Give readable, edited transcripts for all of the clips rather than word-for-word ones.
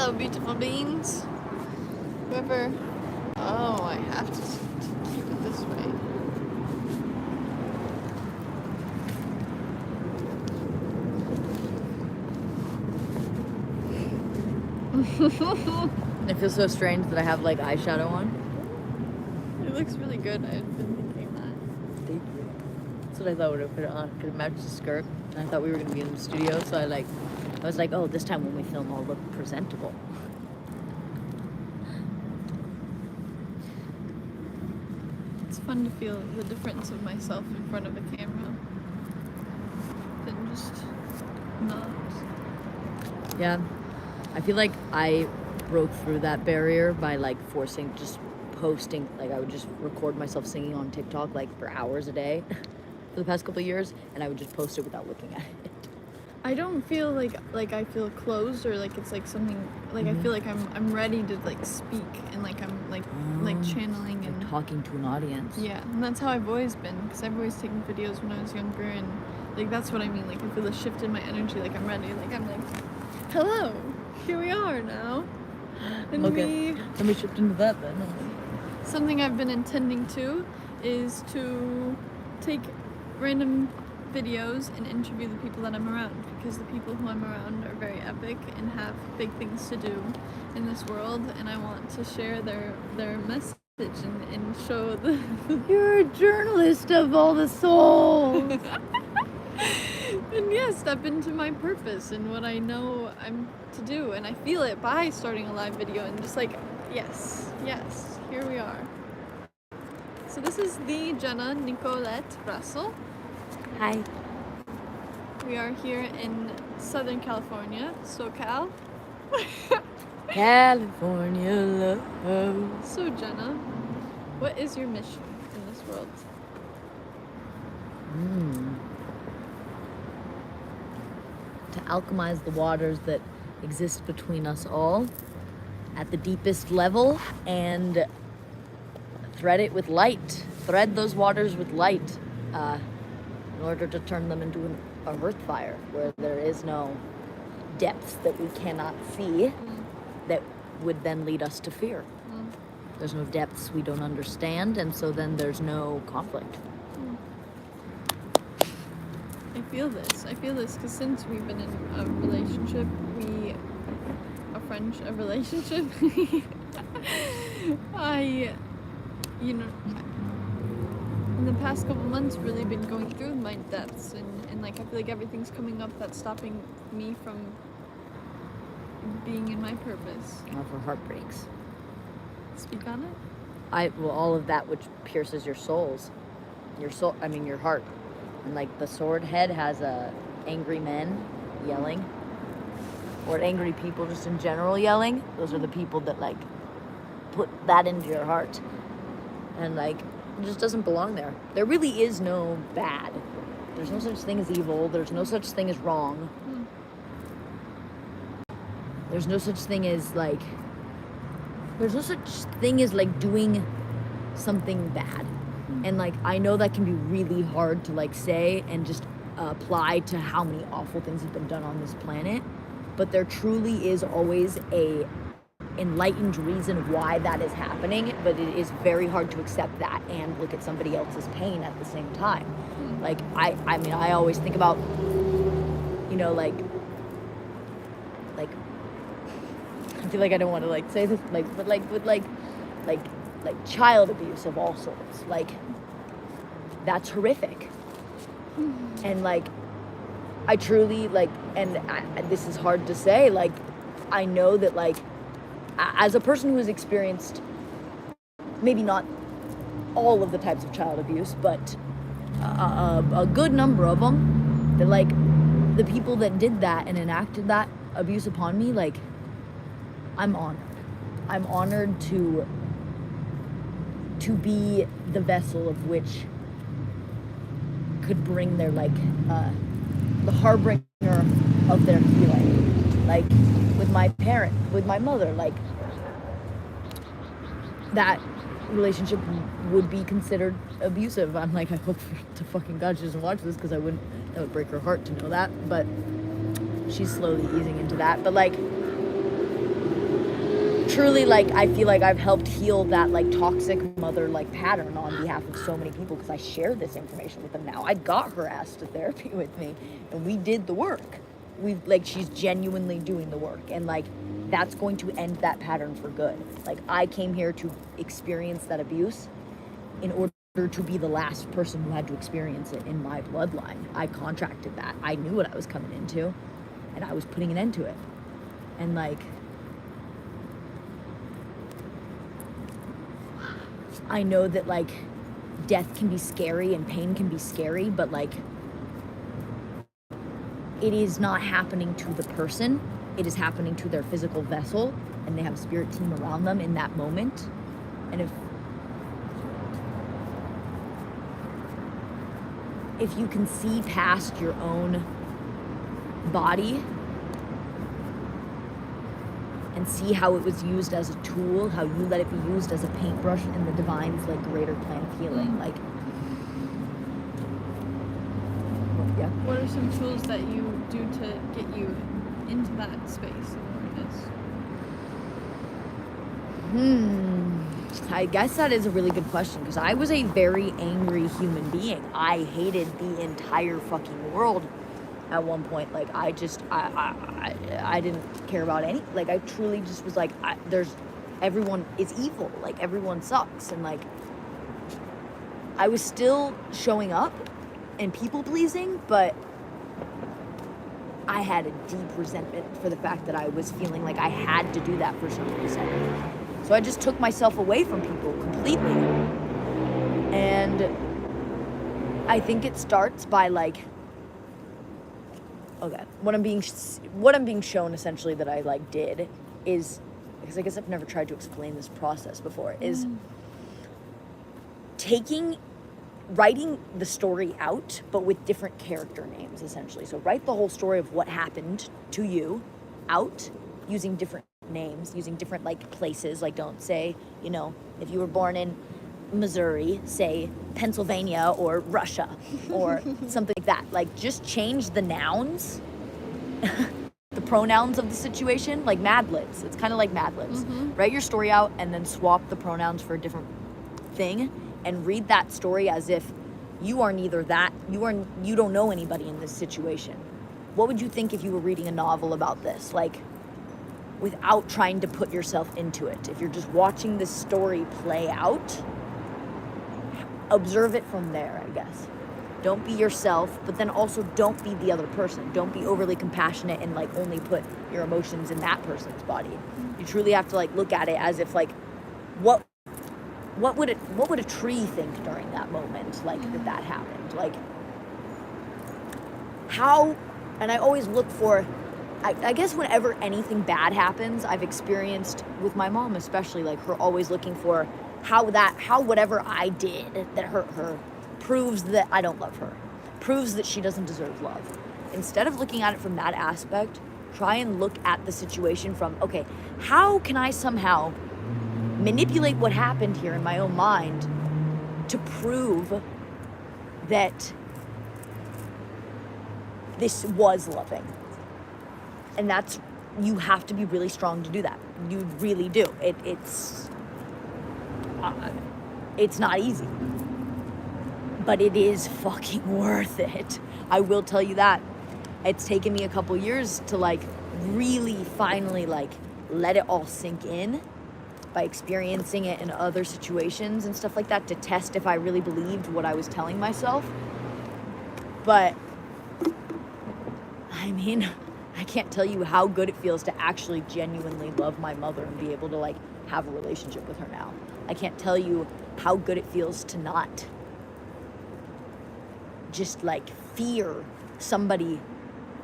Hello, beautiful beings. Whoever. Oh, I have to keep it this way. It feels so strange that I have like eyeshadow on. It looks really good. I've been thinking that. Thank you. That's what I thought when I put it on. Could it match the skirt? And I thought we were gonna be in the studio, so I was like, oh, this time when we film, I'll look presentable. It's fun to feel the difference of myself in front of a camera than just not. Yeah, I feel like I broke through that barrier by like forcing just posting. Like I would just record myself singing on TikTok like for hours a day for the past couple of years, and I would just post it without looking at it. I don't feel like I feel closed or like it's like something like I feel like I'm ready to like speak and like I'm like channeling and like talking to an audience. Yeah, and that's how I've always been because I've always taken videos when I was younger and like that's what I mean. Like I feel the shift in my energy. Like I'm ready. Like I'm like, hello, here we are now. And okay, let me shift into that then. Something I've been intending to is to take random videos and interview the people that I'm around because the people who I'm around are very epic and have big things to do in this world and I want to share their message and show the You're a journalist of all the souls. and yeah, step into my purpose and what I know I'm to do and I feel it by starting a live video and just like yes, here we are. So this is the Jenna Nicolette Russell. Hi. We are here in Southern California, SoCal. California love. So Jenna, what is your mission in this world? To alchemize the waters that exist between us all at the deepest level and thread it with light. Thread those waters with light. In order to turn them into a earth fire where there is no depths that we cannot see that would then lead us to fear. There's no depths we don't understand, and so then there's no conflict. I feel this because since we've been in a relationship, in the past couple months really been going through my depths and like I feel like everything's coming up that's stopping me from being in my purpose. Or for heartbreaks. Speak on it? All of that which pierces your soul, your heart. And like the sword head has angry men yelling, or angry people just in general yelling. Those are the people that like put that into your heart. And like, it just doesn't belong there. There really is no bad. There's no such thing as evil. There's no such thing as wrong. There's no such thing as like doing something bad. And like, I know that can be really hard to like say and just apply to how many awful things have been done on this planet. But there truly is always a enlightened reason why that is happening, but it is very hard to accept that and look at somebody else's pain at the same time. Like I always think about, like I feel like I don't want to like say this, like child abuse of all sorts, like that's horrific. And like I truly like, and this is hard to say, like I know that like as a person who has experienced maybe not all of the types of child abuse, but a good number of them, that like the people that did that and enacted that abuse upon me, like I'm honored to be the vessel of which could bring their like the harbinger of their healing. Like with my parent, with my mother, like that relationship would be considered abusive. I'm like, I hope to fucking God she doesn't watch this, because that would break her heart to know that. But she's slowly easing into that. But like truly, like, I feel like I've helped heal that, like, toxic mother, like, pattern on behalf of so many people because I share this information with them now. I got her ass to therapy with me, and we did the work. She's genuinely doing the work, and, like, that's going to end that pattern for good. Like, I came here to experience that abuse in order to be the last person who had to experience it in my bloodline. I contracted that. I knew what I was coming into, and I was putting an end to it. And, like, I know that, like, death can be scary and pain can be scary, but, like, it is not happening to the person. It is happening to their physical vessel, and they have a spirit team around them in that moment. And if you can see past your own body and see how it was used as a tool, how you let it be used as a paintbrush in the divine's, like, greater plan of healing, like, yeah. What are some tools that you do to get you into that space of awareness? I guess that is a really good question, because I was a very angry human being. I hated the entire fucking world at one point. Like, I didn't care about any, like, I truly just was like, everyone is evil, like, everyone sucks, and, like, I was still showing up and people pleasing, but I had a deep resentment for the fact that I was feeling like I had to do that for some reason. So I just took myself away from people completely. And I think it starts by, like, okay, what I'm being shown essentially that I, like, did is, because I guess I've never tried to explain this process before, is writing the story out, but with different character names, essentially. So write the whole story of what happened to you out using different names, using different, like, places. Like, don't say, you know, if you were born in Missouri, say Pennsylvania or Russia or something like that. Like, just change the nouns, the pronouns of the situation, like Mad Libs. It's kind of like Mad Libs. Write your story out and then swap the pronouns for a different thing, and read that story as if you are neither that, you don't know anybody in this situation. What would you think if you were reading a novel about this? Like, without trying to put yourself into it. If you're just watching this story play out, observe it from there, I guess. Don't be yourself, but then also don't be the other person. Don't be overly compassionate and, like, only put your emotions in that person's body. You truly have to, like, look at it as if, like, what would a tree think during that moment, like, that happened? Like, how, and I always look for, I guess whenever anything bad happens, I've experienced with my mom especially, like, her always looking for how whatever I did that hurt her proves that I don't love her, proves that she doesn't deserve love. Instead of looking at it from that aspect, try and look at the situation from, okay, how can I somehow manipulate what happened here in my own mind to prove that this was loving? And that's, you have to be really strong to do that. You really do. It's not easy, but it is fucking worth it. I will tell you that. It's taken me a couple years to, like, really finally, like, let it all sink in by experiencing it in other situations and stuff like that, to test if I really believed what I was telling myself. But I mean, I can't tell you how good it feels to actually genuinely love my mother and be able to, like, have a relationship with her now. I can't tell you how good it feels to not just, like, fear somebody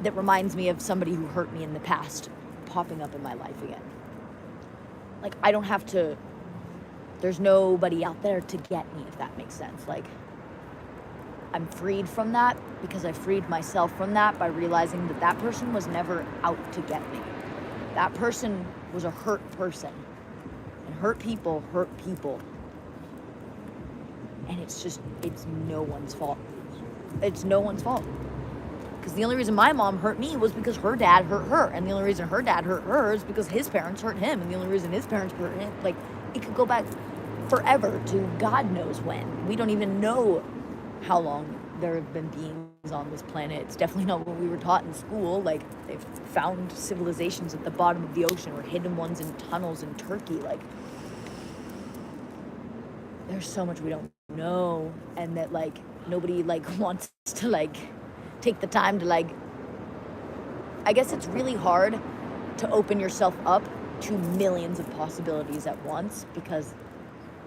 that reminds me of somebody who hurt me in the past popping up in my life again. Like, I don't have to, there's nobody out there to get me, if that makes sense. Like, I'm freed from that because I freed myself from that by realizing that that person was never out to get me. That person was a hurt person. And hurt people hurt people. And it's no one's fault. It's no one's fault. Because the only reason my mom hurt me was because her dad hurt her. And the only reason her dad hurt her is because his parents hurt him. And the only reason his parents hurt him, like, it could go back forever to God knows when. We don't even know how long there have been beings on this planet. It's definitely not what we were taught in school. Like, they've found civilizations at the bottom of the ocean or hidden ones in tunnels in Turkey. Like, there's so much we don't know, and that, like, nobody, like, wants to, like, take the time to, like, I guess it's really hard to open yourself up to millions of possibilities at once because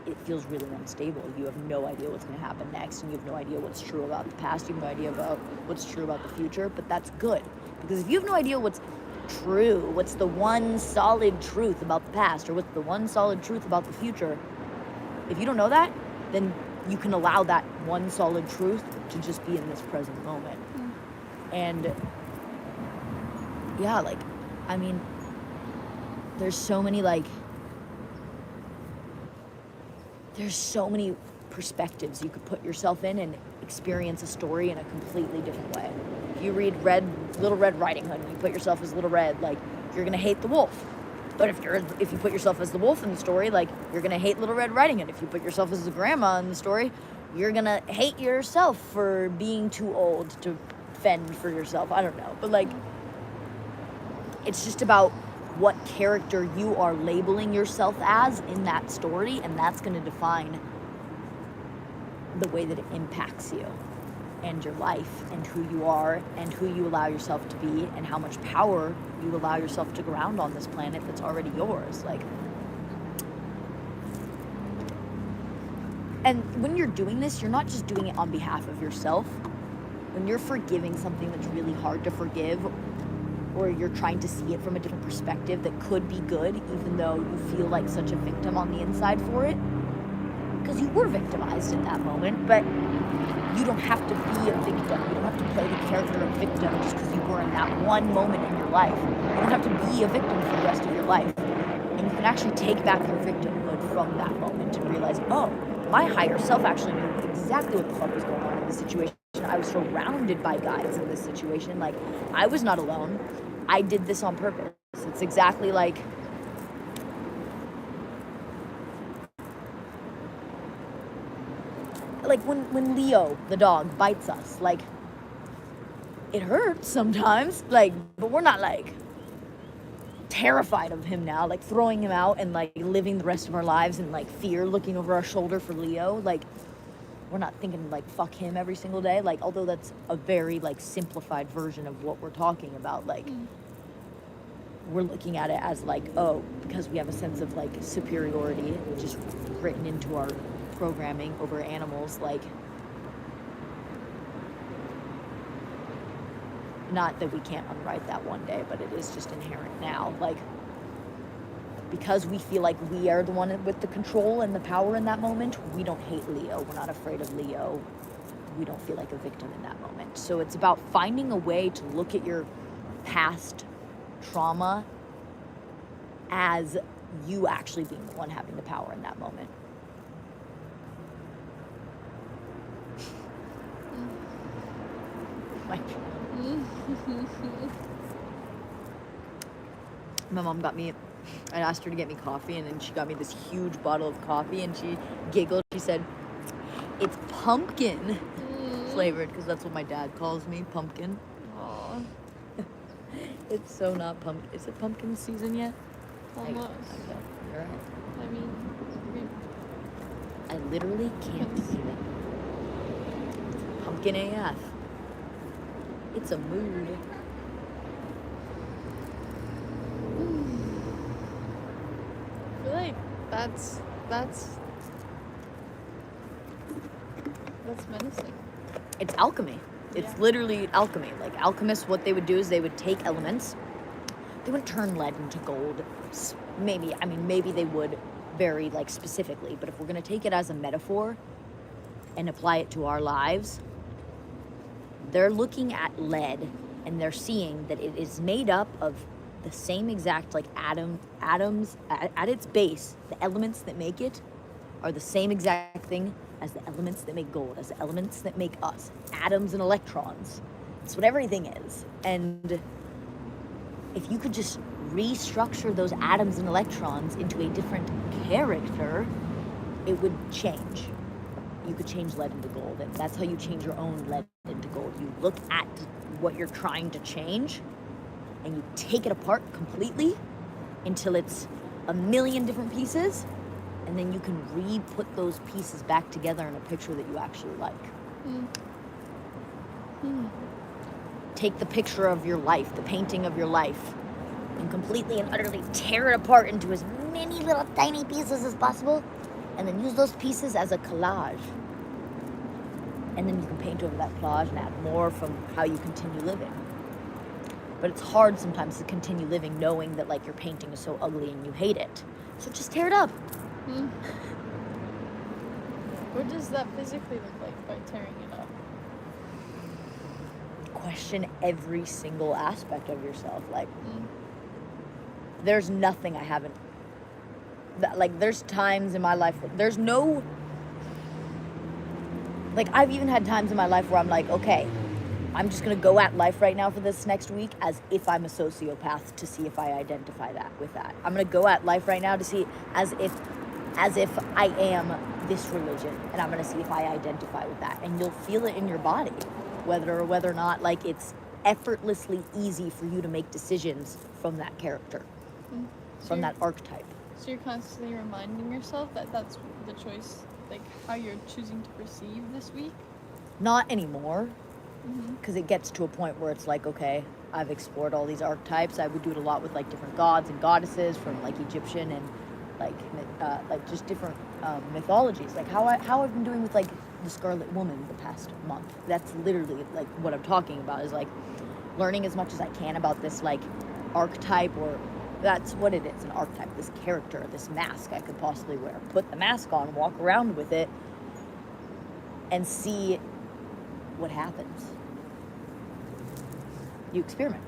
it feels really unstable. You have no idea what's going to happen next, and you have no idea what's true about the past. You have no idea about what's true about the future, but that's good, because if you have no idea what's true, what's the one solid truth about the past, or what's the one solid truth about the future, if you don't know that, then you can allow that one solid truth to just be in this present moment. And yeah, like, I mean, there's so many perspectives you could put yourself in and experience a story in a completely different way. If you read Little Red Riding Hood and you put yourself as Little Red, like, you're gonna hate the wolf. But if you put yourself as the wolf in the story, like, you're gonna hate Little Red Riding Hood. If you put yourself as the grandma in the story, you're gonna hate yourself for being too old to fend for yourself. I don't know, but, like, it's just about what character you are labeling yourself as in that story, and that's going to define the way that it impacts you and your life and who you are and who you allow yourself to be and how much power you allow yourself to ground on this planet that's already yours. Like, and when you're doing this, you're not just doing it on behalf of yourself. When you're forgiving something that's really hard to forgive, or you're trying to see it from a different perspective that could be good, even though you feel like such a victim on the inside for it, because you were victimized in that moment, but you don't have to be a victim. You don't have to play the character of victim just because you were in that one moment in your life. You don't have to be a victim for the rest of your life. And you can actually take back your victimhood from that moment and realize, oh, my higher self actually knew exactly what the fuck was going on in this situation. I was surrounded by guides in this situation. Like, I was not alone. I did this on purpose. It's exactly like when Leo, the dog, bites us. Like, it hurts sometimes, like, but we're not, like, terrified of him now, like, throwing him out and, like, living the rest of our lives in, like, fear, looking over our shoulder for Leo. Like, we're not thinking, like, fuck him every single day. Like, although that's a very, like, simplified version of what we're talking about. Like, we're looking at it as, like, oh, because we have a sense of, like, superiority just written into our programming over animals. Like, not that we can't unwrite that one day, but it is just inherent now. Like, because we feel like we are the one with the control and the power in that moment, we don't hate Leo. We're not afraid of Leo. We don't feel like a victim in that moment. So it's about finding a way to look at your past trauma as you actually being the one having the power in that moment. Like, my mom got me, I asked her to get me coffee, and then she got me this huge bottle of coffee, and she giggled. She said, it's pumpkin flavored, because that's what my dad calls me, pumpkin. Aww. It's so not pumpkin. Is it pumpkin season yet? Almost. You're right. I mean, I literally can't see it. Pumpkin AF. It's a mood. I feel like that's medicine. It's alchemy. It's literally alchemy. Like, alchemists, what they would do is they would take elements. They wouldn't turn lead into gold. Maybe they would very, like, specifically. But if we're going to take it as a metaphor and apply it to our lives, they're looking at lead and they're seeing that it is made up of the same exact, like, atoms at its base. The elements that make it are the same exact thing as the elements that make gold, as the elements that make us, atoms and electrons. It's what everything is. And if you could just restructure those atoms and electrons into a different character, it would change. You could change lead into gold, and that's how you change your own lead into gold. You look at what you're trying to change, and you take it apart completely until it's a million different pieces, and then you can re-put those pieces back together in a picture that you actually like. Take the picture of your life, the painting of your life, and completely and utterly tear it apart into as many little tiny pieces as possible, and then use those pieces as a collage. And then you can paint over that collage and add more from how you continue living. But it's hard sometimes to continue living knowing that like your painting is so ugly and you hate it. So just tear it up. What does that physically look like by tearing it up? Question every single aspect of yourself. Like, there's nothing I haven't. Like, there's times in my life where there's no. Like, I've even had times in my life where I'm like, okay, I'm just gonna go at life right now for this next week as if I'm a sociopath to see if I identify that with that. I'm gonna go at life right now to see as if I am this religion, and I'm gonna see if I identify with that. And you'll feel it in your body, whether or not like it's effortlessly easy for you to make decisions from that character, from that archetype. So you're constantly reminding yourself that that's the choice, like how you're choosing to perceive this week? Not anymore, because it gets to a point where it's like, okay, I've explored all these archetypes. I would do it a lot with like different gods and goddesses from like Egyptian and like just different mythologies. Like how I've been doing with like the Scarlet Woman the past month. That's literally like what I'm talking about, is like learning as much as I can about this like archetype, or that's what it is, an archetype, this character, this mask I could possibly wear. Put the mask on, walk around with it, and see what happens. You experiment.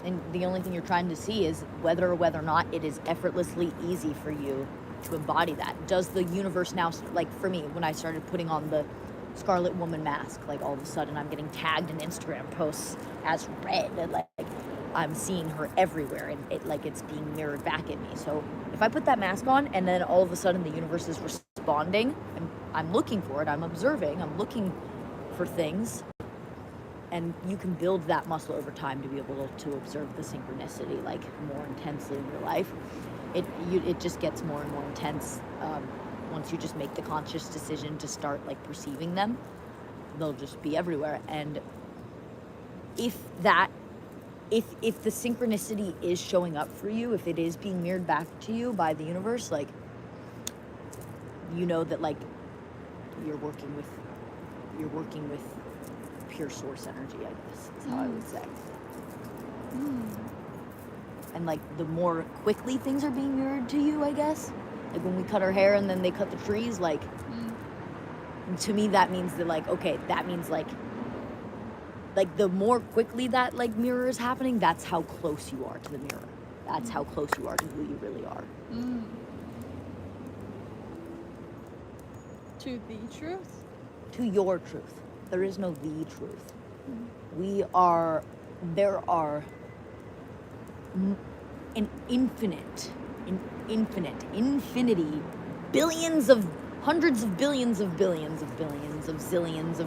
And the only thing you're trying to see is whether or not it is effortlessly easy for you to embody that. Does the universe now, like for me, when I started putting on the Scarlet Woman mask, like all of a sudden I'm getting tagged in Instagram posts as red, and like I'm seeing her everywhere, and it's being mirrored back at me. So if I put that mask on and then all of a sudden the universe is responding, I'm looking for it, I'm observing, I'm looking for things. And you can build that muscle over time to be able to observe the synchronicity like more intensely in your life. It just gets more and more intense once you just make the conscious decision to start like perceiving them. They'll just be everywhere. And if the synchronicity is showing up for you, if it is being mirrored back to you by the universe, like, you know that like you're working with pure source energy, I guess is how I would say. And like the more quickly things are being mirrored to you, I guess, like when we cut our hair and then they cut the trees, like to me that means that like, okay, that means like the more quickly that like mirror is happening, that's how close you are to the mirror. That's how close you are to who you really are. To the truth? To your truth. There is no the truth. There are infinity, hundreds of billions of zillions of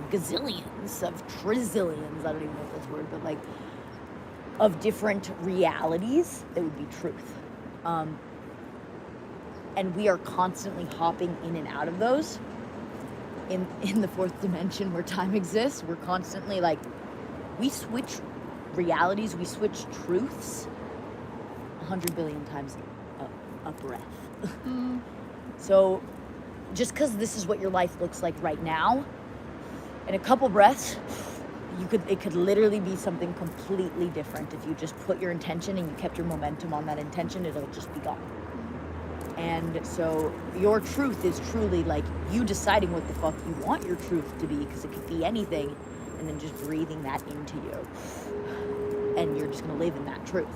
gazillions of trizillions, I don't even know if that's a word, but like of different realities that would be truth. And we are constantly hopping in and out of those. In the fourth dimension where time exists, we're constantly like, we switch realities, we switch truths 100 billion times a breath. So just because this is what your life looks like right now, in a couple breaths, it could literally be something completely different. If you just put your intention and you kept your momentum on that intention, it'll just be gone. And so your truth is truly like you deciding what the fuck you want your truth to be, because it could be anything, and then just breathing that into you. And you're just going to live in that truth.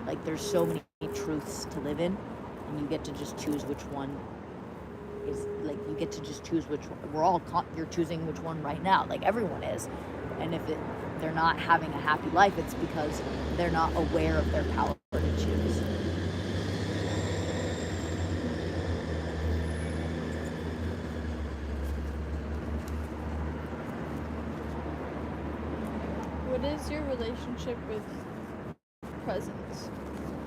Like there's so many truths to live in, and you get to just choose which one is like you get to just choose which one. You're choosing which one right now, like everyone is. And if they're not having a happy life, it's because they're not aware of their power to choose. What is your relationship with presence,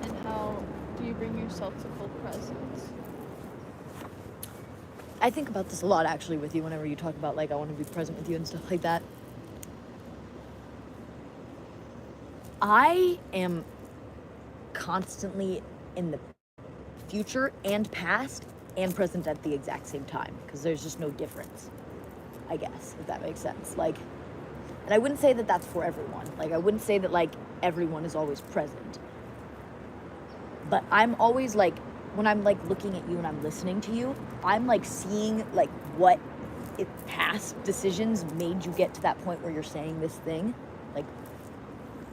and how do you bring yourself to full presence? I think about this a lot actually with you whenever you talk about like I want to be present with you and stuff like that. I am constantly in the future and past and present at the exact same time because there's just no difference, I guess, if that makes sense. Like, and I wouldn't say that that's for everyone. Like, I wouldn't say that like everyone is always present. But I'm always like, when I'm like looking at you and I'm listening to you, I'm like seeing like what past decisions made you get to that point where you're saying this thing. Like,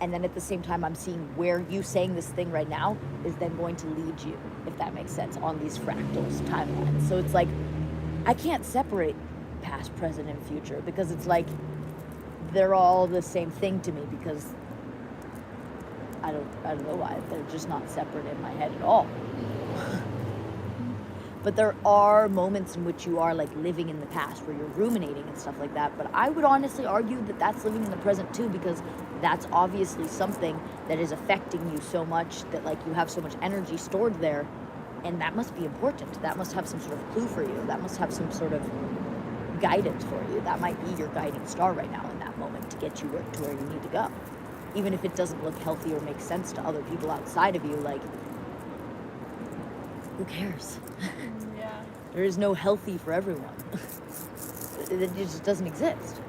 and then at the same time, I'm seeing where you saying this thing right now is then going to lead you, if that makes sense, on these fractals timelines. So it's like, I can't separate past, present, and future because it's like, they're all the same thing to me because I don't know why. They're just not separate in my head at all. But there are moments in which you are like living in the past where you're ruminating and stuff like that. But I would honestly argue that that's living in the present too, because that's obviously something that is affecting you so much that like you have so much energy stored there, and that must be important. That must have some sort of clue for you. That must have some sort of guidance for you. That might be your guiding star right now in that moment to get you to where you need to go. Even if it doesn't look healthy or make sense to other people outside of you, like, who cares? Yeah. There is no healthy for everyone. It just doesn't exist.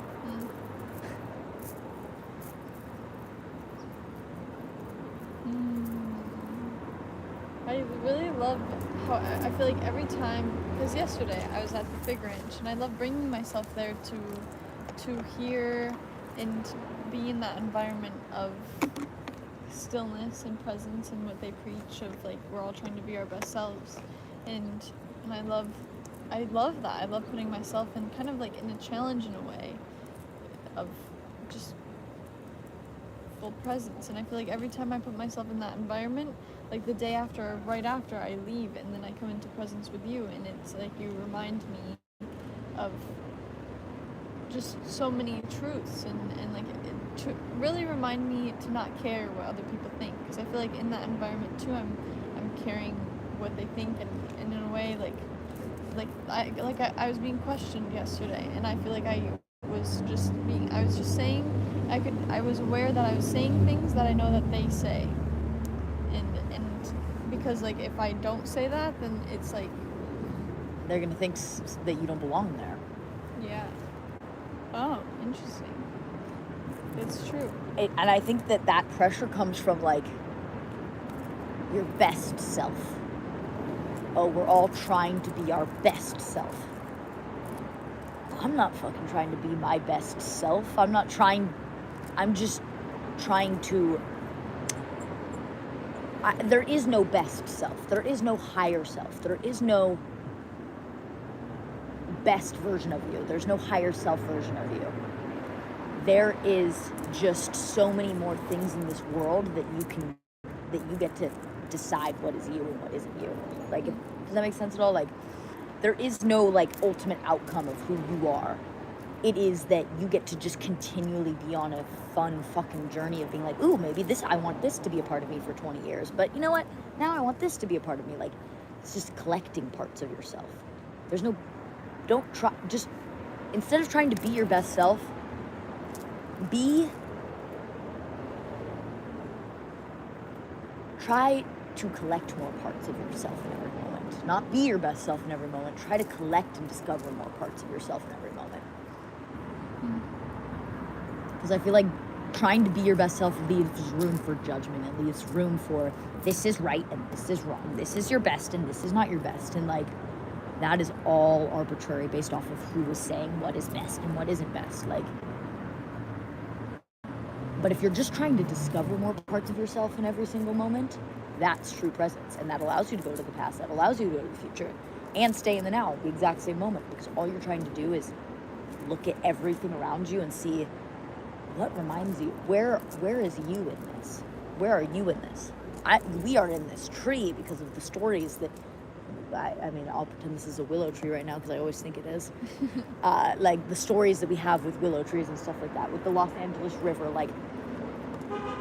I really love how I feel like every time, because yesterday I was at the Fig Ranch, and I love bringing myself there to hear and be in that environment of stillness and presence and what they preach of like we're all trying to be our best selves, and I love that. I love putting myself in kind of like in a challenge in a way of just full presence. And I feel like every time I put myself in that environment, like the day after or right after I leave and then I come into presence with you, and it's like you remind me of just so many truths, and like really remind me to not care what other people think, because I feel like in that environment too I'm caring what they think, and in a way I was being questioned yesterday, and I feel like I was just saying, I was aware that I was saying things that I know that they say, and because like if I don't say that, then it's like they're gonna think that you don't belong there. Yeah. Oh, interesting. It's true. And I think that pressure comes from like your best self. Oh, we're all trying to be our best self. I'm not fucking trying to be my best self. I'm just trying to... there is no best self. There is no higher self. There is no best version of you. There's no higher self version of you. There is just so many more things in this world that you get to decide what is you and what isn't you. Like, does that make sense at all? Like, there is no like ultimate outcome of who you are. It is that you get to just continually be on a fun fucking journey of being like, ooh, maybe I want this to be a part of me for 20 years. But you know what? Now I want this to be a part of me. Like, it's just collecting parts of yourself. Don't try, just, instead of trying to be your best self, try to collect more parts of yourself in every moment. Not be your best self in every moment. Try to collect and discover more parts of yourself in every moment. Because I feel like trying to be your best self leaves room for judgment. It leaves room for this is right and this is wrong. This is your best and this is not your best. And like, that is all arbitrary based off of who is saying what is best and what isn't best. Like, but if you're just trying to discover more parts of yourself in every single moment, that's true presence. And that allows you to go to the past. That allows you to go to the future. and stay in the now at the exact same moment, because all you're trying to do is look at everything around you and see what reminds you, where is you in this? Where are you in this? We are in this tree because of the stories that, I mean, I'll pretend this is a willow tree right now because I always think it is. Like the stories that we have with willow trees and stuff like that, with the Los Angeles River. Like,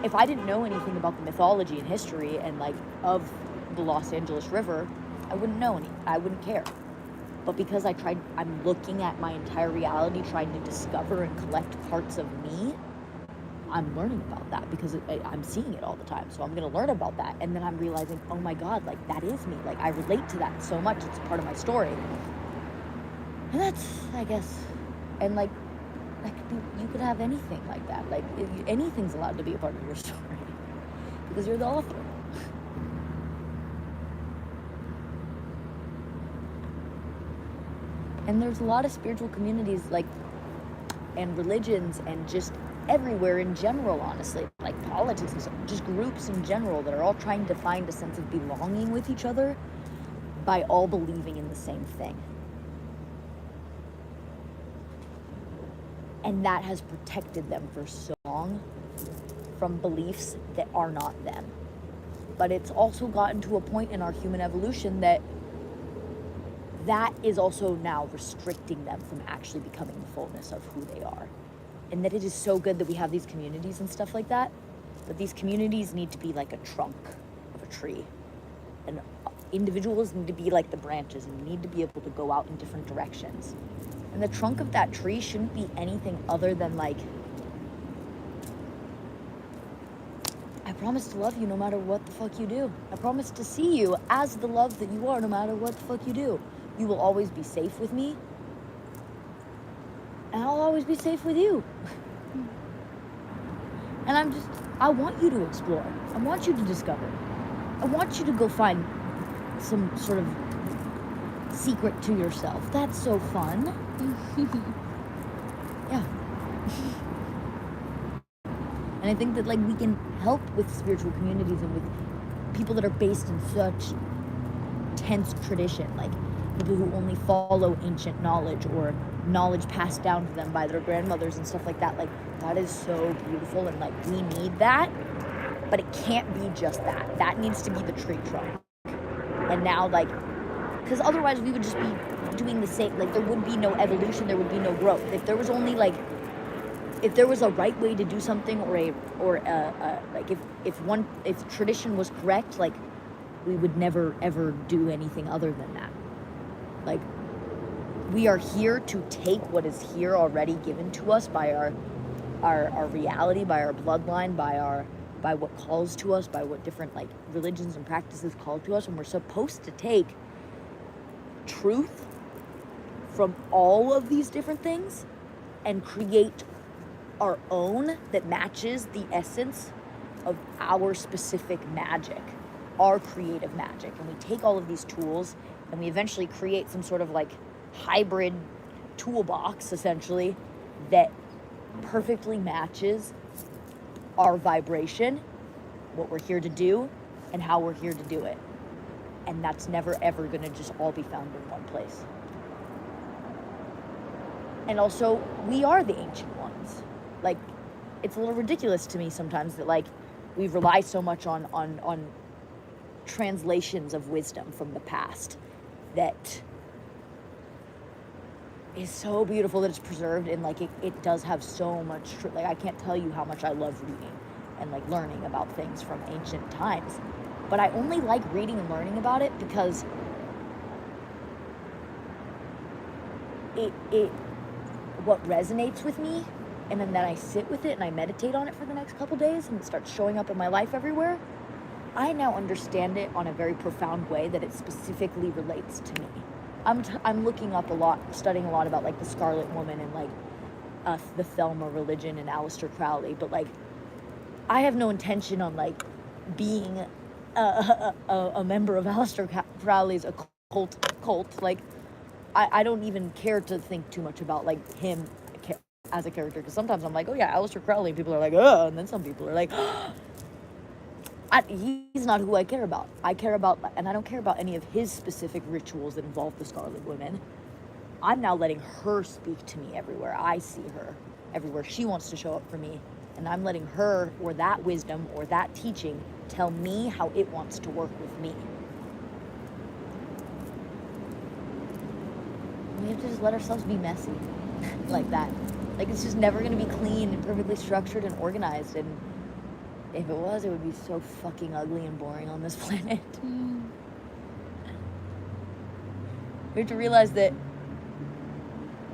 if I didn't know anything about the mythology and history and like of the Los Angeles River, I wouldn't know any. I wouldn't care. But because I'm looking at my entire reality, trying to discover and collect parts of me, I'm learning about that because I'm seeing it all the time. So I'm going to learn about that. And then I'm realizing, oh my God, like that is me. Like I relate to that so much. It's part of my story. And that's, I guess, and like, that could be, you could have anything like that. Like anything's allowed to be a part of your story because you're the author. And there's a lot of spiritual communities like, and religions and just everywhere in general, honestly, like politics and stuff, just groups in general that are all trying to find a sense of belonging with each other by all believing in the same thing. And that has protected them for so long from beliefs that are not them. But it's also gotten to a point in our human evolution that is also now restricting them from actually becoming the fullness of who they are. And that it is so good that we have these communities and stuff like that, but these communities need to be like a trunk of a tree. And individuals need to be like the branches, and you need to be able to go out in different directions. And the trunk of that tree shouldn't be anything other than like, I promise to love you no matter what the fuck you do. I promise to see you as the love that you are no matter what the fuck you do. You will always be safe with me, and I'll always be safe with you. And I want you to explore. I want you to discover. I want you to go find some sort of secret to yourself. That's so fun. Yeah. And I think that like we can help with spiritual communities and with people that are based in such tense tradition, like people who only follow ancient knowledge or knowledge passed down to them by their grandmothers and stuff like that. Like that is so beautiful, and like we need that, but it can't be just that. That needs to be the tree trunk. And now like, because otherwise we would just be doing the same, like there would be no evolution, there would be no growth. If there was only like, if there was a right way to do something, or like if tradition was correct, like we would never ever do anything other than that. Like we are here to take what is here already given to us by our reality, by our bloodline, by what calls to us, by what different like religions and practices call to us, and we're supposed to take truth from all of these different things and create our own that matches the essence of our specific magic, our creative magic. And we take all of these tools and we eventually create some sort of like hybrid toolbox, essentially, that perfectly matches our vibration, what we're here to do, and how we're here to do it. And that's never ever gonna just all be found in one place. And also, we are the ancient ones. Like, it's a little ridiculous to me sometimes that like we rely so much on translations of wisdom from the past that is so beautiful that it's preserved, and like it does have so much like I can't tell you how much I love reading and like learning about things from ancient times. But I only like reading and learning about it because it what resonates with me, and then I sit with it and I meditate on it for the next couple days, and it starts showing up in my life everywhere. I now understand it on a very profound way that it specifically relates to me. I'm looking up a lot, studying a lot about like the Scarlet Woman and like the Thelma religion and Aleister Crowley, but like I have no intention on like being a member of Aleister Crowley's cult. Like I don't even care to think too much about like him as a character, because sometimes I'm like, oh yeah, Aleister Crowley, and people are like, oh, and then some people are like, oh. He's not who I care about. I care about, and I don't care about any of his specific rituals that involve the Scarlet Women. I'm now letting her speak to me everywhere I see her, everywhere she wants to show up for me, and I'm letting her, or that wisdom, or that teaching, tell me how it wants to work with me. We have to just let ourselves be messy like that. Like, it's just never gonna be clean and perfectly structured and organized, and if it was, it would be so fucking ugly and boring on this planet. We have to realize that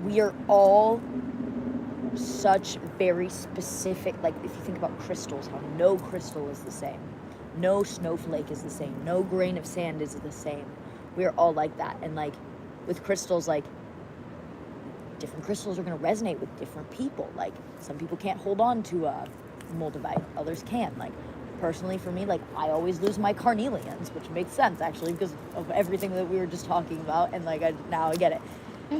we are all such very specific, like if you think about crystals, how no crystal is the same, no snowflake is the same, no grain of sand is the same. We are all like that. And like with crystals, like different crystals are going to resonate with different people. Like some people can't hold on to moldavite, others can. Like personally for me, like I always lose my carnelians, which makes sense actually because of everything that we were just talking about, and like now I get it.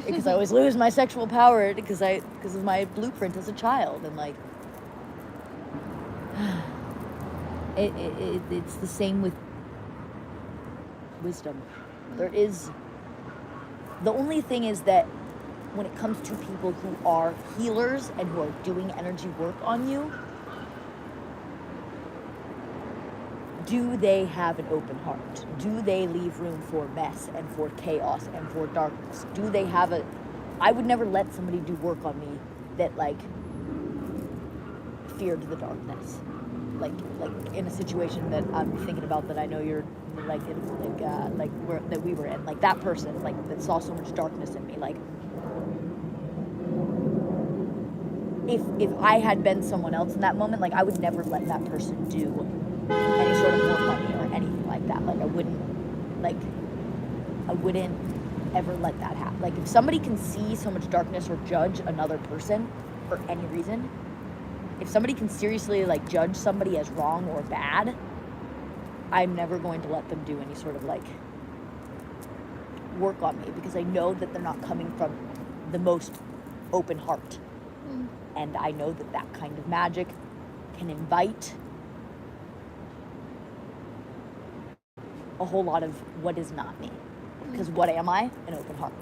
Because I always lose my sexual power because of my blueprint as a child, and like it's the same with wisdom. There is, the only thing is that when it comes to people who are healers and who are doing energy work on you, do they have an open heart? Do they leave room for mess and for chaos and for darkness? Do they have I would never let somebody do work on me that like feared the darkness. Like in a situation that I'm thinking about that I know you're like in that we were in, like that person like that saw so much darkness in me. Like if I had been someone else in that moment, like I would never let that person do any sort of work on me or anything like that. Like I wouldn't ever let that happen. Like if somebody can see so much darkness or judge another person for any reason, if somebody can seriously like judge somebody as wrong or bad, I'm never going to let them do any sort of like work on me, because I know that they're not coming from the most open heart. And I know that that kind of magic can invite a whole lot of what is not me. Because what am I? An open heart.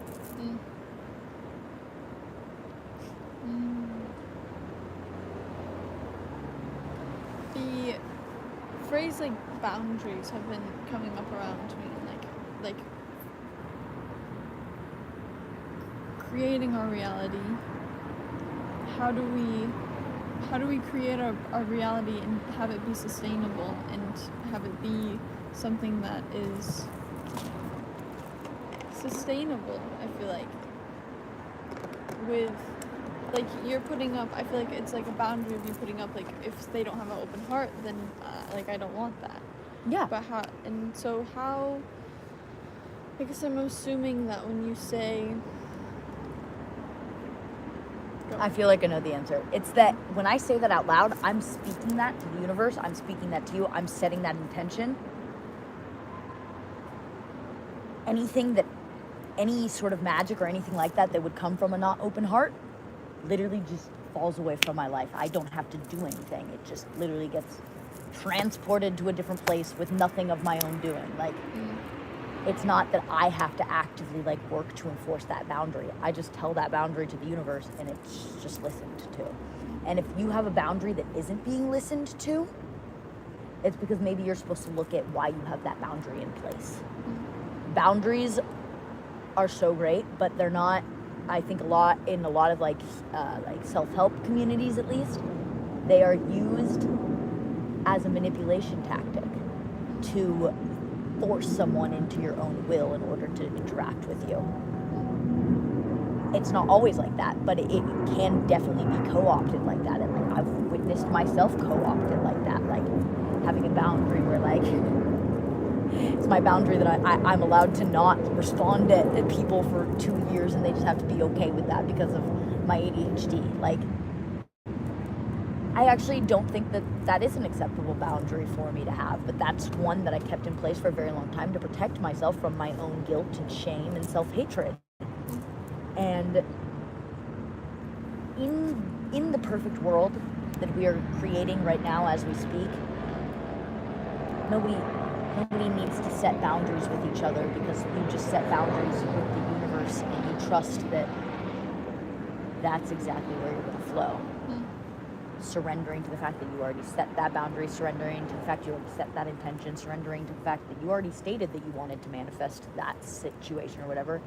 The phrase like boundaries have been coming up around me, like creating our reality. How do we create our reality and have it be sustainable and have it be something that is sustainable? I feel like with like you're putting up, I feel like it's like a boundary of you putting up, like if they don't have an open heart, then like I don't want that. Yeah. But how, and so how, I guess I'm assuming that when you say, I feel like I know the answer. It's that when I say that out loud, I'm speaking that to the universe, I'm speaking that to you, I'm setting that intention. Anything that, any sort of magic or anything like that that would come from a not open heart, literally just falls away from my life. I don't have to do anything. It just literally gets transported to a different place with nothing of my own doing. Like, it's not that I have to actively like work to enforce that boundary. I just tell that boundary to the universe and it's just listened to. And if you have a boundary that isn't being listened to, it's because maybe you're supposed to look at why you have that boundary in place. Boundaries are so great, but they're not, I think in a lot of like self-help communities at least, they are used as a manipulation tactic to force someone into your own will in order to interact with you. It's not always like that, but it can definitely be co-opted like that. And like I've witnessed myself co-opted like that, like having a boundary where like it's my boundary that I'm allowed to not respond to people for 2 years and they just have to be okay with that because of my ADHD. Like, I actually don't think that that is an acceptable boundary for me to have, but that's one that I kept in place for a very long time to protect myself from my own guilt and shame and self-hatred. And in the perfect world that we are creating right now as we speak, nobody needs to set boundaries with each other, because you just set boundaries with the universe and you trust that that's exactly where you're going to flow. Surrendering to the fact that you already set that boundary, surrendering to the fact you already set that intention, surrendering to the fact that you already stated that you wanted to manifest that situation or whatever,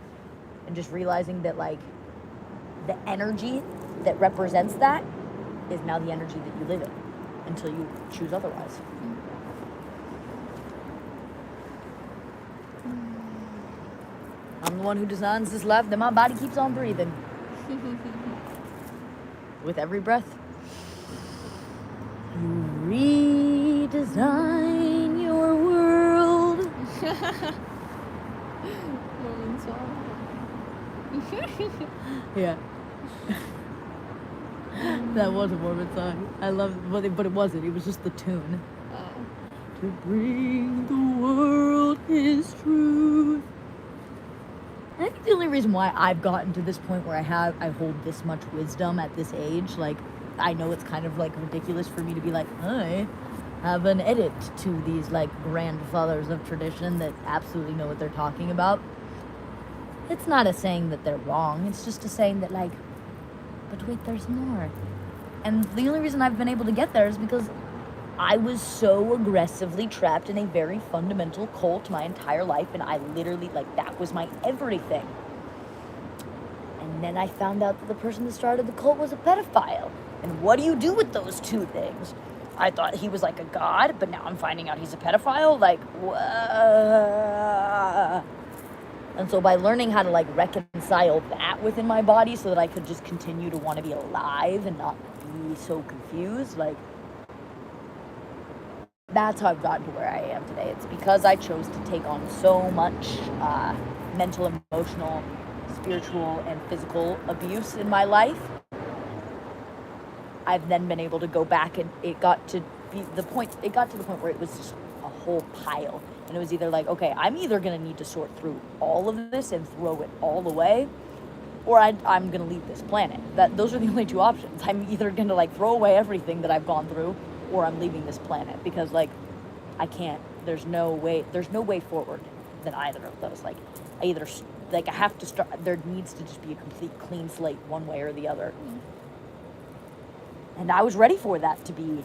and just realizing that, like, the energy that represents that is now the energy that you live in until you choose otherwise. I'm the one who designs this life that my body keeps on breathing. With every breath. You redesign your world. Mormon song. Yeah. That was a Mormon song. I love it, but it wasn't. It was just the tune. To bring the world His truth. I think the only reason why I've gotten to this point where I hold this much wisdom at this age, like, I know it's kind of, like, ridiculous for me to be like, I have an edit to these, like, grandfathers of tradition that absolutely know what they're talking about. It's not a saying that they're wrong. It's just a saying that, like, but wait, there's more. And the only reason I've been able to get there is because I was so aggressively trapped in a very fundamental cult my entire life, and I literally, like, that was my everything. And then I found out that the person that started the cult was a pedophile. And what do you do with those two things? I thought he was like a god, but now I'm finding out he's a pedophile. Like, what? And so by learning how to, like, reconcile that within my body so that I could just continue to want to be alive and not be so confused, like, that's how I've gotten to where I am today. It's because I chose to take on so much mental, emotional, spiritual, and physical abuse in my life. I've then been able to go back, and it got to the point where it was just a whole pile. And it was either like, okay, I'm either going to need to sort through all of this and throw it all away, or I'm going to leave this planet. Those are the only two options. I'm either going to, like, throw away everything that I've gone through, or I'm leaving this planet, because, like, I can't, there's no way forward than either of those. Like, I have to start, there needs to just be a complete clean slate one way or the other. And I was ready for that to be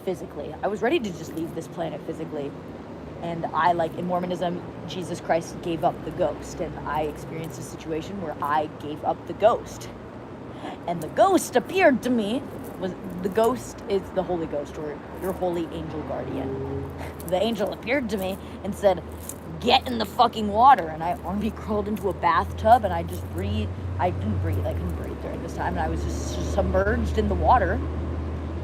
physically. I was ready to just leave this planet physically. And I, like, in Mormonism, Jesus Christ gave up the ghost, and I experienced a situation where I gave up the ghost. And the ghost appeared to me. The ghost is the Holy Ghost, or your holy angel guardian. The angel appeared to me and said, get in the fucking water. And I army crawled into a bathtub, and I just breathed. I couldn't breathe during this time, and I was just submerged in the water.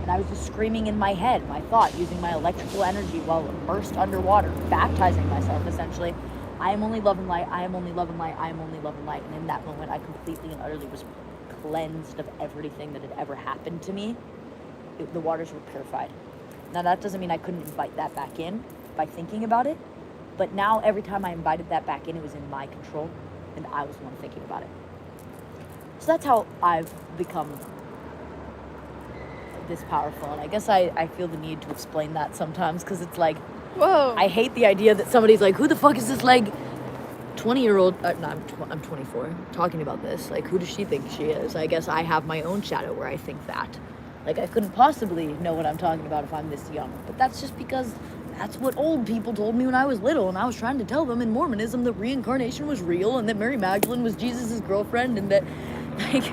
And I was just screaming in my head, my thought, using my electrical energy while immersed underwater, baptizing myself, essentially. I am only love and light, I am only love and light, I am only love and light. And in that moment, I completely and utterly was cleansed of everything that had ever happened to me. The waters were purified. Now, that doesn't mean I couldn't invite that back in by thinking about it, but now every time I invited that back in, it was in my control, and I was the one thinking about it. So that's how I've become this powerful, and I guess I feel the need to explain that sometimes, because it's like, whoa, I hate the idea that somebody's like, who the fuck is this, like, 20-year-old, I'm 24, talking about this, like, who does she think she is? I guess I have my own shadow where I think that, like, I couldn't possibly know what I'm talking about if I'm this young, but that's just because that's what old people told me when I was little, and I was trying to tell them in Mormonism that reincarnation was real, and that Mary Magdalene was Jesus' girlfriend, and that, like,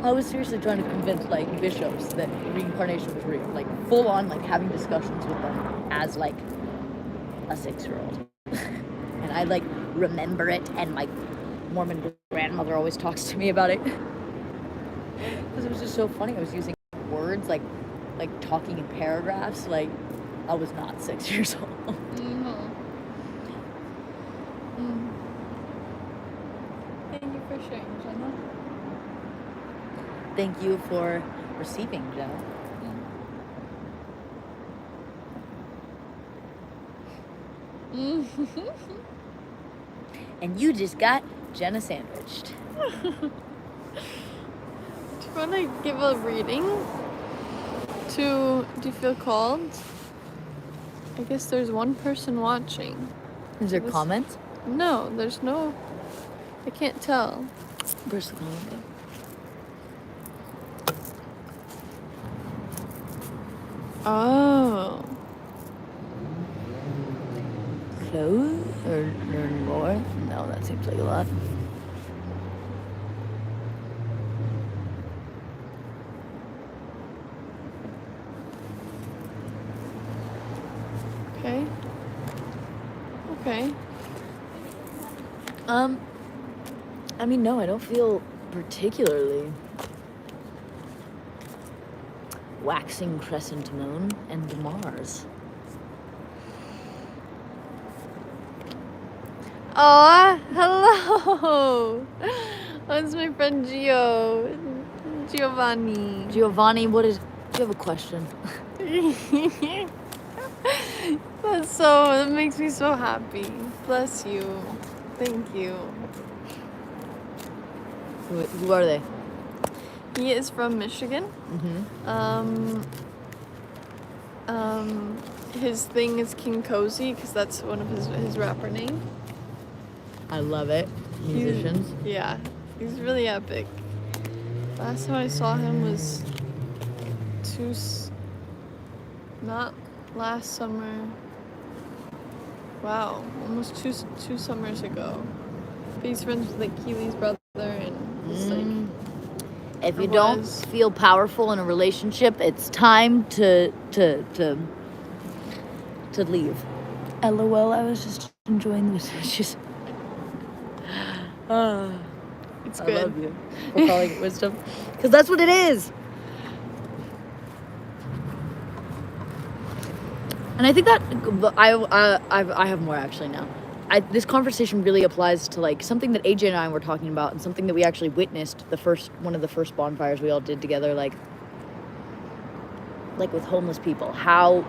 I was seriously trying to convince, like, bishops that reincarnation was real, like, full on, like, having discussions with them as, like, a 6-year-old. And I, like, remember it, and my Mormon grandmother always talks to me about it. Because it was just so funny. I was using words, like talking in paragraphs, like, I was not 6 years old. Thank you for sharing, Jenna. Thank you for receiving, Jenna. And you just got Jenna sandwiched. Do you want to give a reading Do you feel called? I guess there's one person watching. Is there This- comments? No, there's no. I can't tell. Where's the comment go? Oh. Close or learn more? No, that seems like a lot. Okay. Okay. I mean, no, I don't feel particularly waxing crescent moon and Mars. Oh, hello. That's my friend Giovanni. Giovanni, do you have a question? That makes me so happy. Bless you. Thank you. Who are they? He is from Michigan. Mm-hmm. His thing is King Cozy because that's one of his rapper name. I love it. Musicians. Yeah, he's really epic. Last time I saw him was not last summer. Wow, almost two summers ago. But he's friends with like Keely's brother and it's like. If you Or don't was. feel powerful in a relationship, it's time to leave. LOL, I was just enjoying this. It's just It's I good. love you for calling it wisdom, because that's what it is. And I think that I have more actually now. This conversation really applies to like something that AJ and I were talking about, and something that we actually witnessed one of the first bonfires we all did together, like with homeless people, how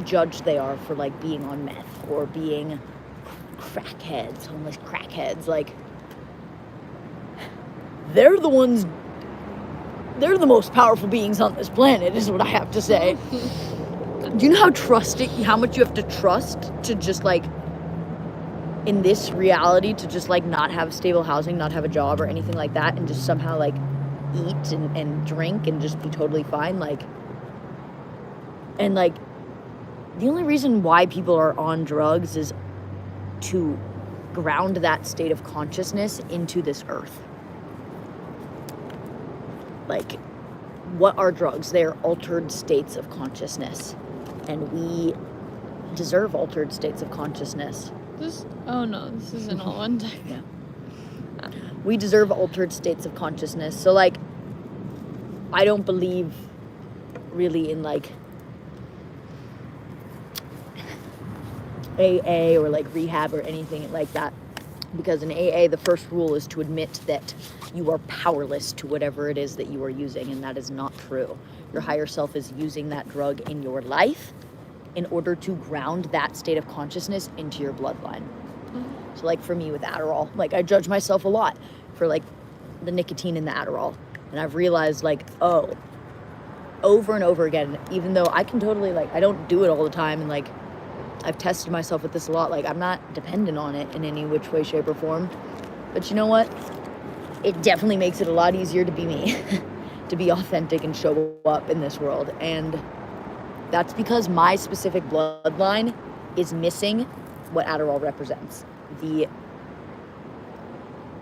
judged they are for like being on meth or being homeless crackheads. Like they're the most powerful beings on this planet, is what I have to say. Do you know how much you have to trust to just like, in this reality, to just like not have stable housing, not have a job or anything like that, and just somehow like eat and drink and just be totally fine? Like, and like, the only reason why people are on drugs is to ground that state of consciousness into this earth. Like, what are drugs? They are altered states of consciousness. And we deserve altered states of consciousness. This isn't all one day. Yeah. We deserve altered states of consciousness. So, like, I don't believe really in, like, AA or, like, rehab or anything like that. Because in AA, the first rule is to admit that you are powerless to whatever it is that you are using, and that is not true. Your higher self is using that drug in your life in order to ground that state of consciousness into your bloodline. Mm-hmm. So like for me with Adderall, like I judge myself a lot for like the nicotine in the Adderall. And I've realized like, oh, over and over again, even though I can totally like, I don't do it all the time, and like I've tested myself with this a lot, like I'm not dependent on it in any which way, shape, or form. But you know what? It definitely makes it a lot easier to be me, to be authentic and show up in this world. And that's because my specific bloodline is missing what Adderall represents. The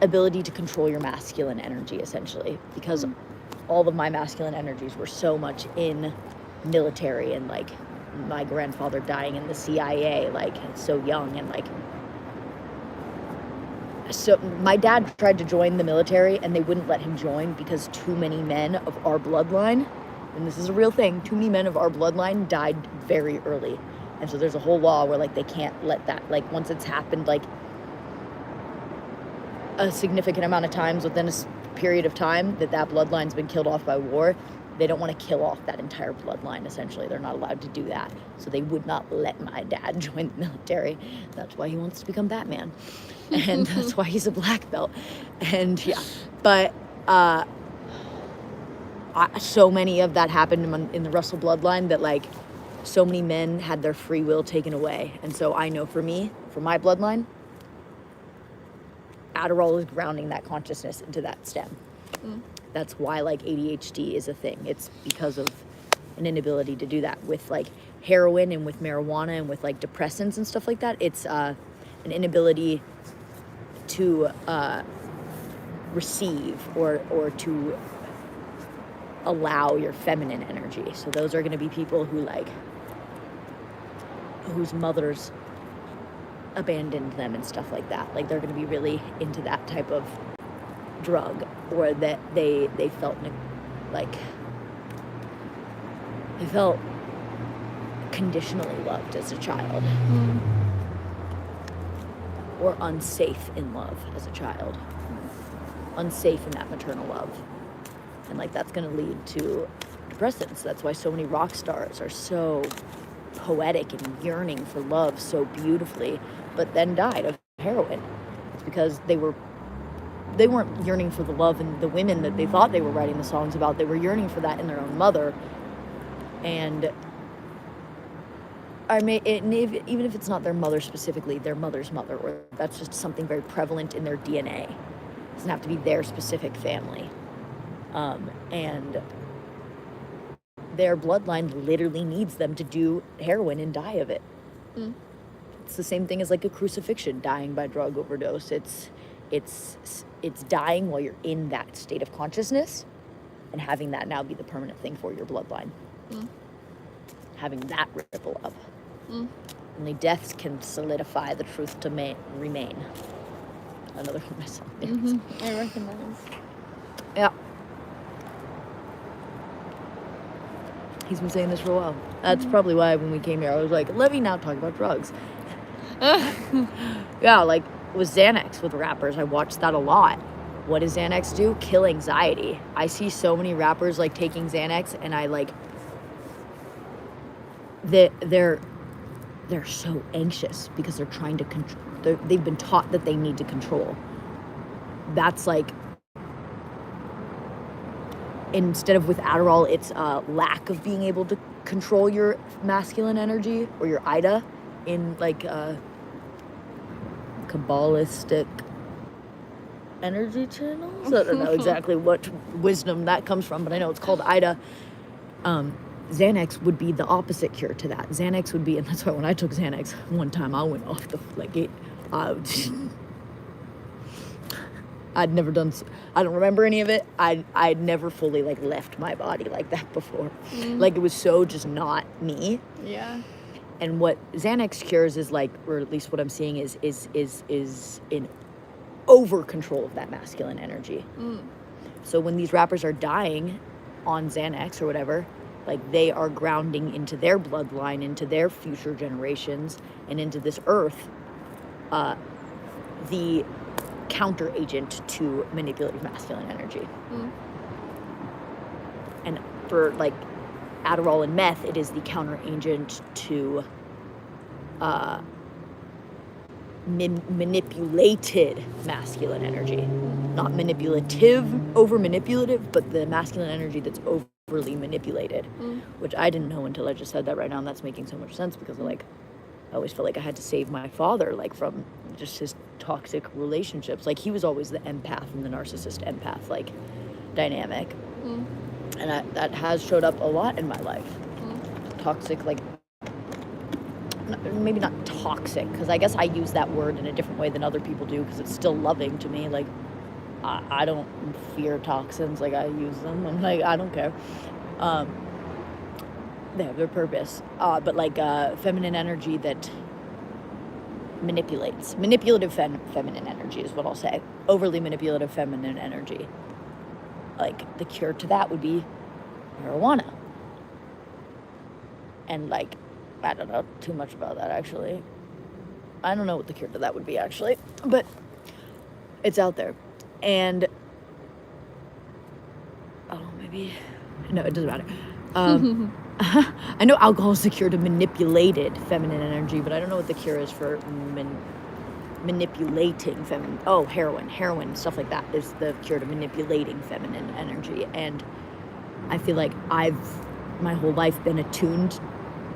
ability to control your masculine energy, essentially. Because all of my masculine energies were so much in military, and like my grandfather dying in the CIA, like so young, and like, so my dad tried to join the military and they wouldn't let him join because too many men of our bloodline, and this is a real thing, too many men of our bloodline died very early. And so there's a whole law where like they can't let that, like once it's happened like a significant amount of times within a period of time that bloodline's been killed off by war, they don't want to kill off that entire bloodline, essentially. They're not allowed to do that. So they would not let my dad join the military. That's why he wants to become Batman. And that's why he's a black belt. And yeah, but so many of that happened in the Russell bloodline that like so many men had their free will taken away. And so I know for me, for my bloodline, Adderall is grounding that consciousness into that stem. That's why like ADHD is a thing. It's because of an inability to do that. With like heroin and with marijuana and with like depressants and stuff like that, it's an inability to receive or to allow your feminine energy. So those are going to be people who like whose mothers abandoned them and stuff like that. Like they're going to be really into that type of drug, or that they felt like they felt conditionally loved as a child, or unsafe in love as a child, unsafe in that maternal love. And like that's going to lead to depressants. That's why so many rock stars are so poetic and yearning for love so beautifully, but then died of heroin. It's because they weren't yearning for the love and the women that they thought they were writing the songs about. They were yearning for that in their own mother. And even if it's not their mother specifically, their mother's mother, or that's just something very prevalent in their DNA. It doesn't have to be their specific family. And their bloodline literally needs them to do heroin and die of it. It's the same thing as like a crucifixion, dying by drug overdose. It's dying while you're in that state of consciousness and having that now be the permanent thing for your bloodline. Having that ripple up. Only deaths can solidify the truth to remain. Another one myself. I recognize. Yeah. He's been saying this for a while. That's probably why when we came here, I was like, let me now talk about drugs. Yeah, like with Xanax with rappers, I watched that a lot. What does Xanax do? Kill anxiety. I see so many rappers like taking Xanax, and I like they're so anxious because they're trying to control. They've been taught that they need to control. That's like, instead of with Adderall, it's a lack of being able to control your masculine energy or your Ida in like Kabbalistic energy channels. I don't know exactly what wisdom that comes from, but I know it's called Ida. Xanax would be the opposite cure to that. Xanax would be, and that's why when I took Xanax one time, I went off the like it. I'd never done. I don't remember any of it. I'd never fully like left my body like that before. Like it was so just not me. Yeah. And what Xanax cures is like, or at least what I'm seeing is in over control of that masculine energy. So when these rappers are dying on Xanax or whatever, like they are grounding into their bloodline, into their future generations, and into this earth, the counter agent to manipulative masculine energy. And for like Adderall and meth, it is the counter agent to manipulated masculine energy. Not manipulative, over manipulative, but the masculine energy that's overly manipulated, which I didn't know until I just said that right now, and that's making so much sense because like I always felt like I had to save my father like from just his toxic relationships. Like he was always the empath and the narcissist empath like dynamic, and that has showed up a lot in my life. Toxic, like maybe not toxic, because I guess I use that word in a different way than other people do, because it's still loving to me. Like I don't fear toxins, like I use them. I'm like, I don't care. They have their purpose, but like feminine energy that manipulates. Manipulative feminine energy is what I'll say. Overly manipulative feminine energy. Like the cure to that would be marijuana. And like, I don't know too much about that actually. I don't know what the cure to that would be actually, but it's out there. And maybe, no, it doesn't matter. I know alcohol is the cure to manipulated feminine energy, but I don't know what the cure is for manipulating feminine. Oh, heroin, stuff like that is the cure to manipulating feminine energy. And I feel like I've my whole life been attuned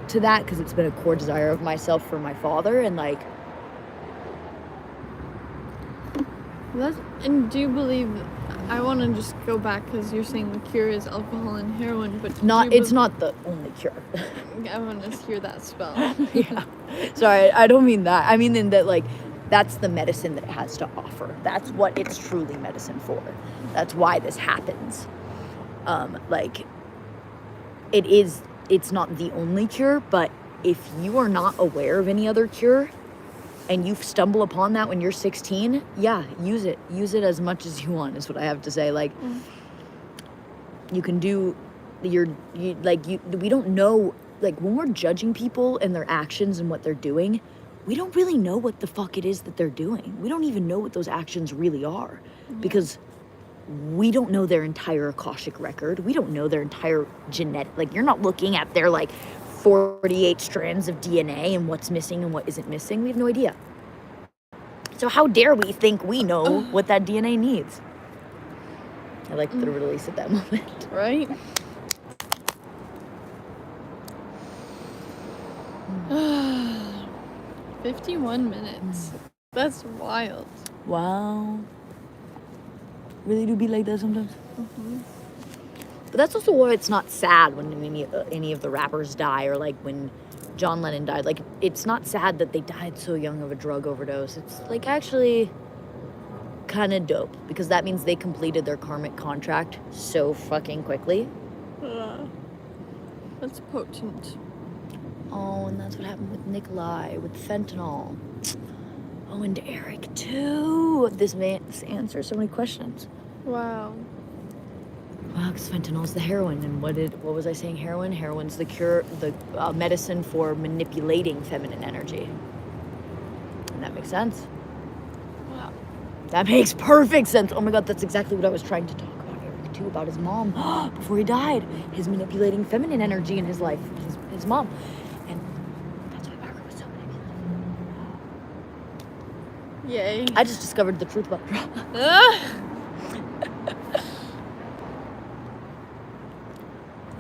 to that because it's been a core desire of myself for my father, and like And do you believe? I want to just go back because you're saying the cure is alcohol and heroin, but it's not the only cure. I want to hear that spell. Yeah. Sorry, I don't mean that. I mean in that like that's the medicine that it has to offer. That's what it's truly medicine for. That's why this happens. Like it's not the only cure, but if you are not aware of any other cure and you stumble upon that when you're 16, yeah, use it. Use it as much as you want is what I have to say. Like you can do we don't know, like when we're judging people and their actions and what they're doing, we don't really know what the fuck it is that they're doing. We don't even know what those actions really are because we don't know their entire Akashic record. We don't know their entire genetic, like you're not looking at their like 48 strands of DNA and what's missing and what isn't missing. We have no idea. So how dare we think we know what that DNA needs? I like the release at that moment. Right? 51 minutes. That's wild. Wow. Really do be like that sometimes. But that's also why it's not sad when any of the rappers die, or like when John Lennon died. Like, it's not sad that they died so young of a drug overdose. It's like actually kind of dope because that means they completed their karmic contract so fucking quickly. That's potent. Oh, and that's what happened with Nikolai, with fentanyl. Oh, and Eric too. This answers so many questions. Wow. Wow, because fentanyl's the heroin, and what was I saying? Heroin's the cure, the medicine for manipulating feminine energy. And that makes sense. Wow. That makes perfect sense. Oh my God, that's exactly what I was trying to talk about Eric too, about his mom before he died. His manipulating feminine energy in his life, his mom. And that's why Margaret was so manipulative. Yay. I just discovered the truth about drama.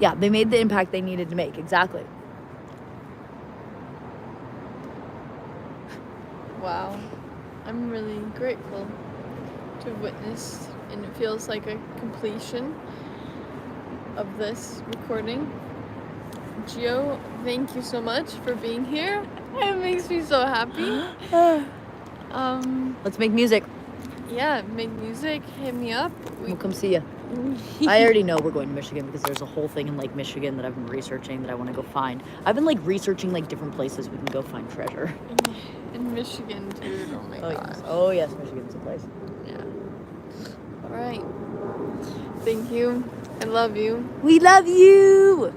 Yeah, they made the impact they needed to make. Exactly. Wow. I'm really grateful to have witnessed, and it feels like a completion of this recording. Gio, thank you so much for being here. It makes me so happy. Let's make music. Yeah, make music, hit me up. We'll come see you. I already know we're going to Michigan because there's a whole thing in Lake Michigan that I've been researching that I want to go find. I've been like researching like different places we can go find treasure. In Michigan, dude. Oh my gosh. Yes. Oh yes, Michigan's a place. Yeah. All right. Thank you. I love you. We love you.